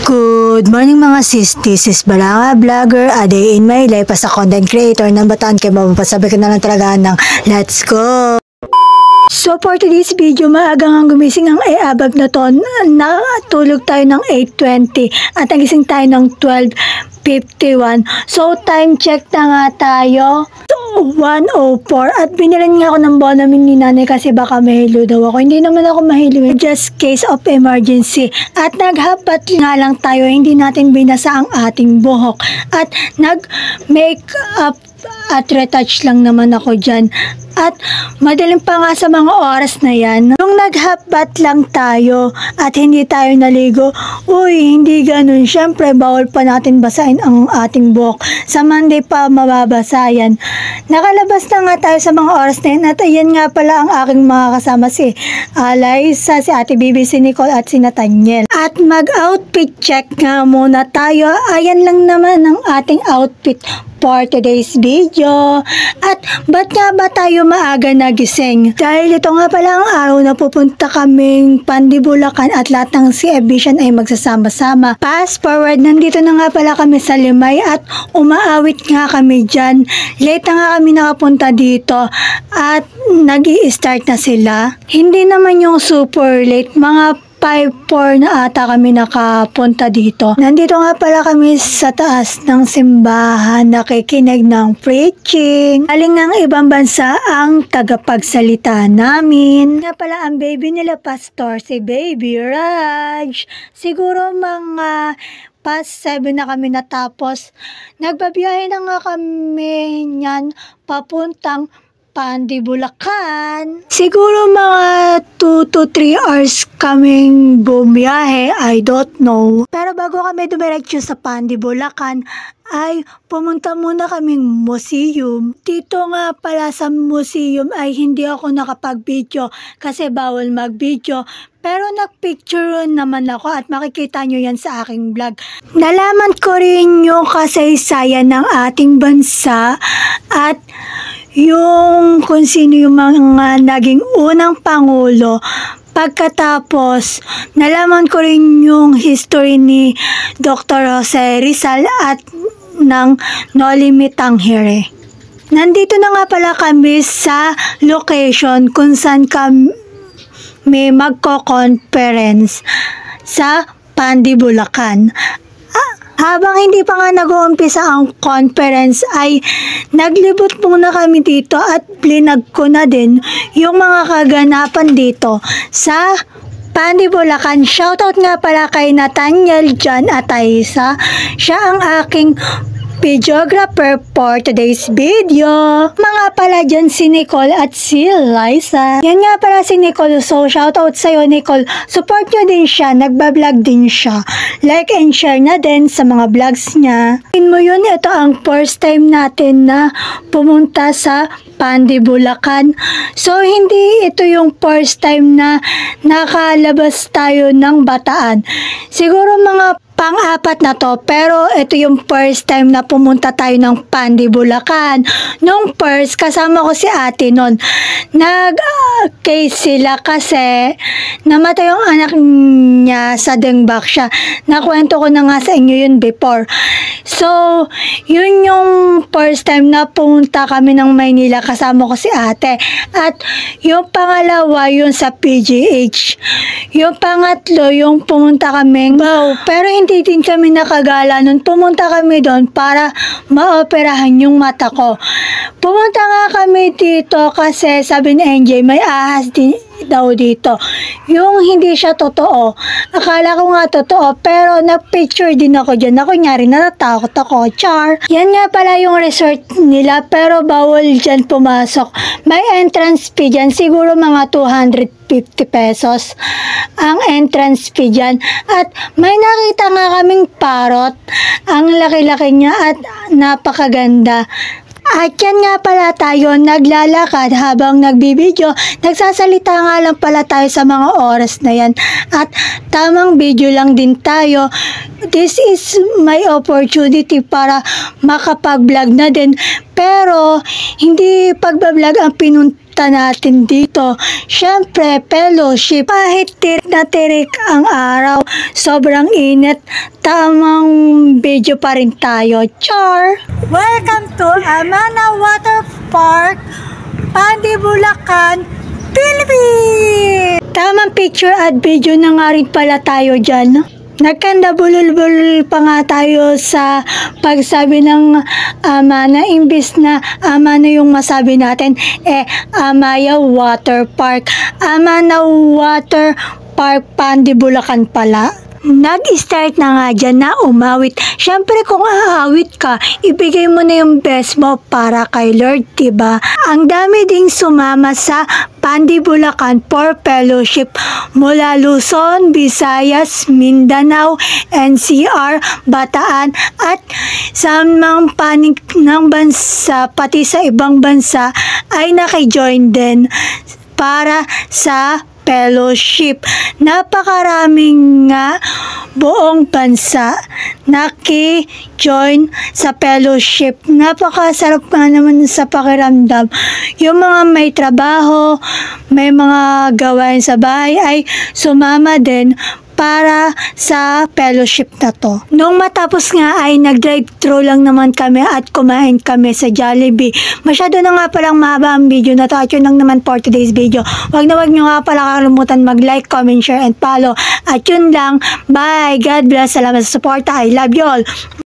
Good morning mga sis, this is Balanga Vlogger, a day in my life as a content creator ng Bataan. Kaya mapapasabi ko na lang talaga ng let's go! So for today's video, maagang gumising ang iabag na to. Natulog tayo ng 8:20 at nagising tayo ng 12:51. So time check na nga tayo. 1:04 at binilan nga ako ng Bonamine ni nanay kasi baka mahilo daw ako. Hindi naman ako mahilo, just case of emergency. At naghapat nga lang tayo, hindi natin binasa ang ating buhok. At nag-make up at retouch lang naman ako dyan. At madaling pa nga sa mga oras na yan, nung naghapat lang tayo at hindi tayo naligo, uy, hindi ganun. Siyempre, bawal pa natin basahin ang ating buhok. Sa Monday pa mababasa yan. Nakalabas na nga tayo sa mga oras na yan at ayan nga pala ang aking mga kasama, si Liza, si Ate Bibi, si Nicole at si Nathaniel. At mag-outfit check nga muna tayo. Ayan lang naman ang ating outfit for today's video. At ba't nga ba tayo maaga nagising? Dahil ito nga pala ang araw na pupunta kaming Pandibulacan at lahat ng CF Vision ay magsasama-sama. Fast forward, nandito na nga pala kami sa Limay at umaawit nga kami dyan. Late na nga kami nakapunta dito at nag-i-start na sila. Hindi naman yung super late, mga 5:04 na ata kami nakapunta dito. Nandito nga pala kami sa taas ng simbahan, nakikinig ng preaching. Aling ng ibang bansa ang tagapagsalita namin. Nga pala ang baby nila pastor, si Baby Raj. Siguro mga past 7 na kami natapos. Nagbabiyahe na nga kami niyan papuntang Pandibulacan. Siguro mga 2 to 3 hours kaming bumiyahe, I don't know. Pero bago kami dumiretso sa Pandibulacan, ay pumunta muna kaming museum. Dito nga pala sa museum ay hindi ako nakapag-video kasi bawal mag-video. Pero nag-picture naman ako at makikita nyo yan sa aking vlog. Nalaman ko rin yung kasaysayan ng ating bansa at yung kung sino yung mga naging unang pangulo. Pagkatapos, nalaman ko rin yung history ni Dr. Jose Rizal at ng Noli Tangere. Nandito na nga pala kami sa location kung saan kami magko-conference sa Pandibulacan. Habang hindi pa nga nag-uumpisa ang conference ay naglibot muna kami dito at plinag ko na din yung mga kaganapan dito sa Pandibulacan. Shoutout nga pala kay Nathaniel John Ataysa. Siya ang aking videographer for today's video. Mga pala dyan si Nicole at si Liza. Yan nga pala si Nicole. So shoutout sa'yo Nicole. Support nyo din siya. Nagbablog din siya. Like and share na din sa mga vlogs niya. Tingin mo yun, ito ang first time natin na pumunta sa Pandibulacan. So hindi ito yung first time na nakalabas tayo ng Bataan. Siguro mga pang-apat na to, pero ito yung first time na pumunta tayo ng Pandibulacan. Nung first, kasama ko si ate nun. Nag-case sila kasi namatay yung anak niya sa dengue siya. Nakwento ko na nga sa inyo yun before. So, yun yung first time na pumunta kami ng Maynila, kasama ko si ate. At yung pangalawa, yun sa PGH. Yung pangatlo, yung pumunta kami, wow, pero hindi din kami nakagala nun. Pumunta kami doon para maoperahan yung mata ko. Pumunta nga kami dito kasi sabi ni NJ may ahas din daw dito. Yung hindi siya totoo. Akala ko nga totoo pero nag-picture din ako dyan. Ako nyari natatakot ako. Char. Yan nga pala yung resort nila pero bawal dyan pumasok. May entrance fee dyan. Siguro mga 250 pesos ang entrance fee dyan. At may nakita nga kaming parrot. Ang laki-laki niya at napakaganda. At yan nga pala tayo naglalakad habang nagbibideo. Nagsasalita nga lang pala tayo sa mga oras na yan. At tamang video lang din tayo. This is my opportunity para makapag-vlog na din. Pero hindi pagbablog ang punta natin dito. Syempre, fellowship. Kahit tirik na tirik ang araw, sobrang init, tamang video pa rin tayo. Char! Welcome to Amana Water Park, Pandi, Bulacan, Philippines! Tamang picture at video na nga rin pala tayo dyan. Nagkanda bulol-bulol pa nga tayo sa pagsabi ng Amana, imbis na Amana yung masabi natin, Amaya Water Park. Amana Water Park, Pandi, Bulacan pala. Nag-start na nga dyan na umawit. Siyempre kung aawit ka, ibigay mo na yung best mo para kay Lord, diba? Ang dami ding sumama sa Pandi, Bulacan for fellowship mula Luzon, Visayas, Mindanao, NCR, Bataan at sa mga panig ng bansa, pati sa ibang bansa ay nakijoin din para sa fellowship. Napakaraming nga buong bansa naki-join sa fellowship. Napakasarap nga naman sa pakiramdam. Yung mga may trabaho, may mga gawain sa bahay ay sumama din para sa fellowship na to. Nung matapos nga ay nag-drive-thru lang naman kami at kumain kami sa Jollibee. Masyado na nga palang mahaba ang video na to at yun lang naman for today's video. Wag nyo nga pala kakalimutan mag-like, comment, share, and follow. At yun lang. Bye! God bless. Salamat sa support. I love you all.